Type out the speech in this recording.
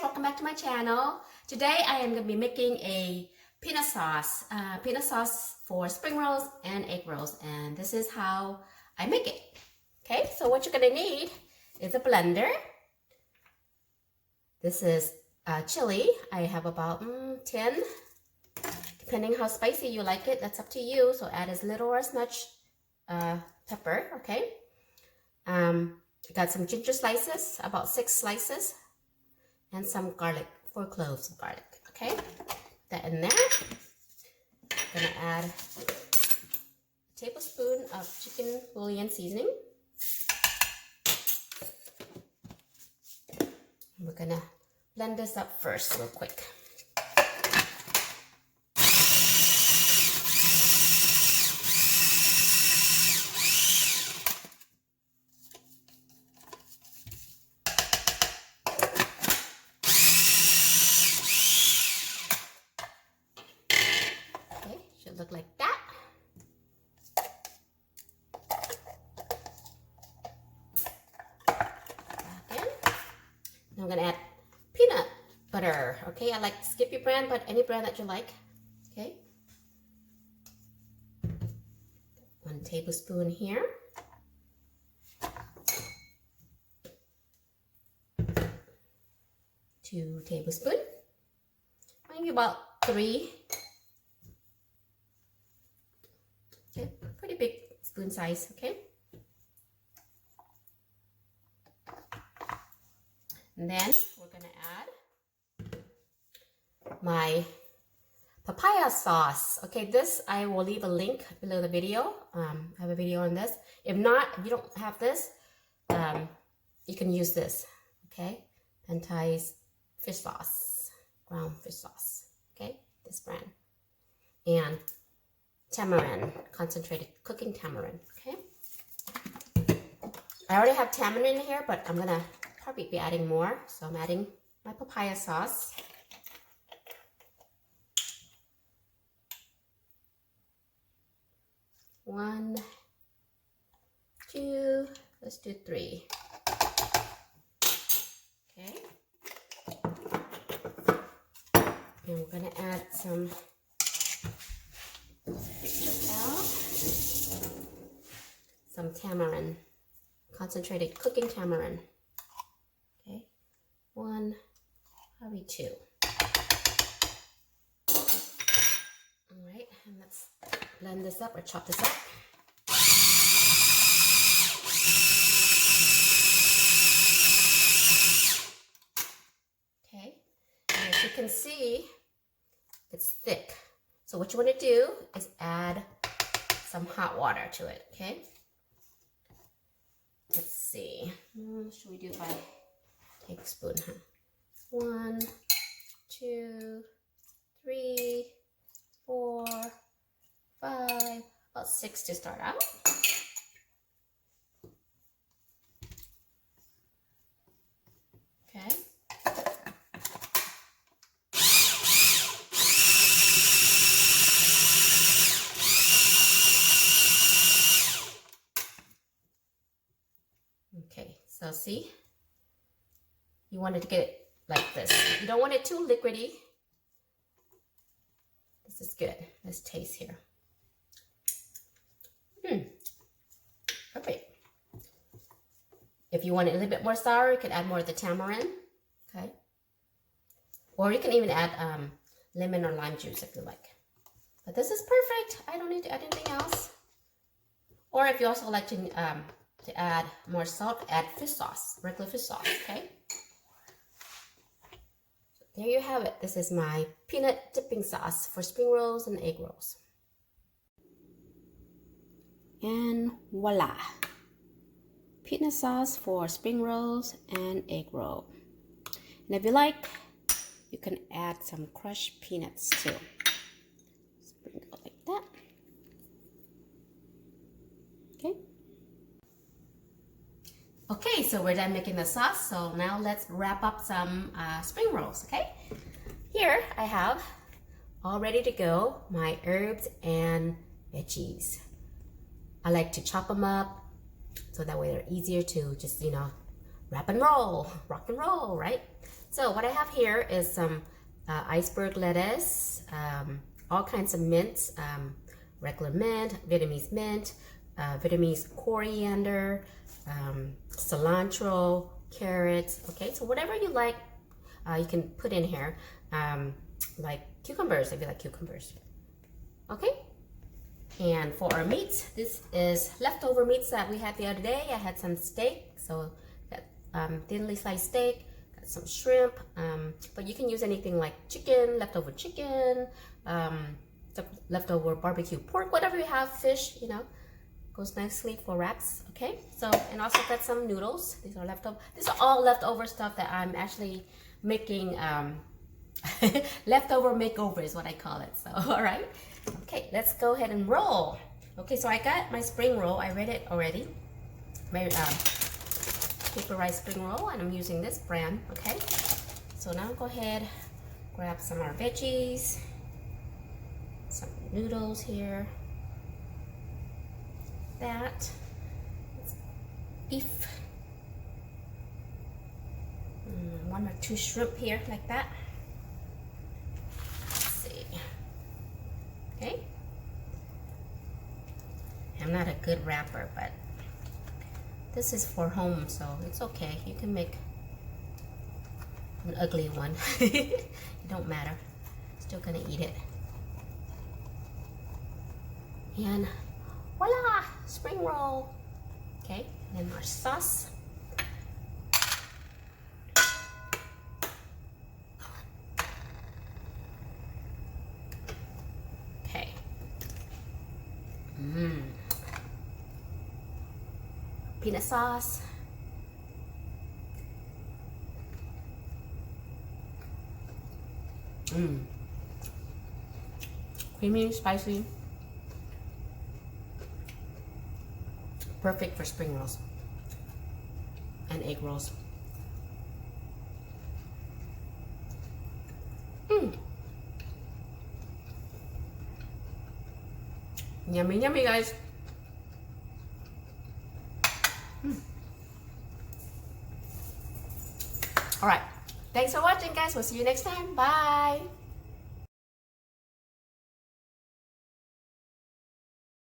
welcome back to my channel. Today I am going to be making a peanut sauce for spring rolls and egg rolls, and this is how I make it. Okay, so what you're going to need is a blender. This is chili. I have about 10, depending how spicy you like it. That's up to you, so add as little or as much pepper. Okay, I got some ginger slices, about 6 slices, and some garlic, 4 cloves of garlic. Okay, put that in there. I'm gonna add a tablespoon of chicken bouillon seasoning. We're gonna blend this up first real quick. Should look like that. Back in. Now I'm gonna add peanut butter. Okay, I like Skippy brand, but any brand that you like. Okay. 1 tablespoon here. 2 tablespoons. Maybe about 3. Okay, pretty big spoon size, okay? And then we're gonna add my papaya sauce. Okay, this I will leave a link below the video. I have a video on this. If not, if you don't have this, you can use this, okay? Pentized fish sauce, ground fish sauce, okay? This brand. And tamarind, concentrated cooking tamarind, okay? I already have tamarind in here, but I'm gonna probably be adding more. So I'm adding my papaya sauce. One, 2, let's do 3. Okay. And we're gonna add some tamarind, concentrated cooking tamarind. Okay, 1, probably 2. All right, and let's blend this up or chop this up. Okay, and as you can see, it's thick. So what you want to do is add some hot water to it, okay? Let's see. Should we do it by tablespoon? 1, 2, 3, 4, 5, about 6 to start out. Okay. Okay, so see, you want it to get it like this. You don't want it too liquidy. This is good. Let's taste here. Perfect. If you want it a little bit more sour, you can add more of the tamarind. Okay. Or you can even add lemon or lime juice if you like. But this is perfect. I don't need to add anything else. Or if you also like to add more salt, add fish sauce, regular fish sauce, okay? So there you have it. This is my peanut dipping sauce for spring rolls and egg rolls. And voila! Peanut sauce for spring rolls and egg roll. And if you like, you can add some crushed peanuts too. Sprinkle like that. Okay. Okay, so we're done making the sauce, so now let's wrap up some spring rolls, okay? Here I have, all ready to go, my herbs and veggies. I like to chop them up so that way they're easier to just, wrap and roll, rock and roll, right? So what I have here is some iceberg lettuce, all kinds of mints, regular mint, Vietnamese mint, Vietnamese coriander, cilantro, carrots. Okay, so whatever you like, you can put in here, like cucumbers if you like cucumbers. Okay, and for our meats, this is leftover meats that we had the other day. I had some steak, so got thinly sliced steak, got some shrimp, but you can use anything like chicken, leftover chicken, leftover barbecue pork, whatever you have, fish, you know, goes nicely for wraps. Okay, so, and also got some noodles. These are leftover. These are all leftover stuff that I'm actually making. Leftover makeover is what I call it. So, all right. Okay, let's go ahead and roll. Okay, so I got my spring roll. I read it already. My paperized spring roll, and I'm using this brand. Okay, so now go ahead, grab some of our veggies, some noodles here. That beef, 1 or 2 shrimp here, like that. Let's see. Okay, I'm not a good wrapper, but this is for home, so it's okay. You can make an ugly one. It don't matter. Still gonna eat it. And voila, spring roll. Okay, and then our sauce. Okay. Peanut sauce. Creamy, spicy. Perfect for spring rolls and egg rolls. Yummy, yummy, guys. All right. Thanks for watching, guys. We'll see you next time. Bye.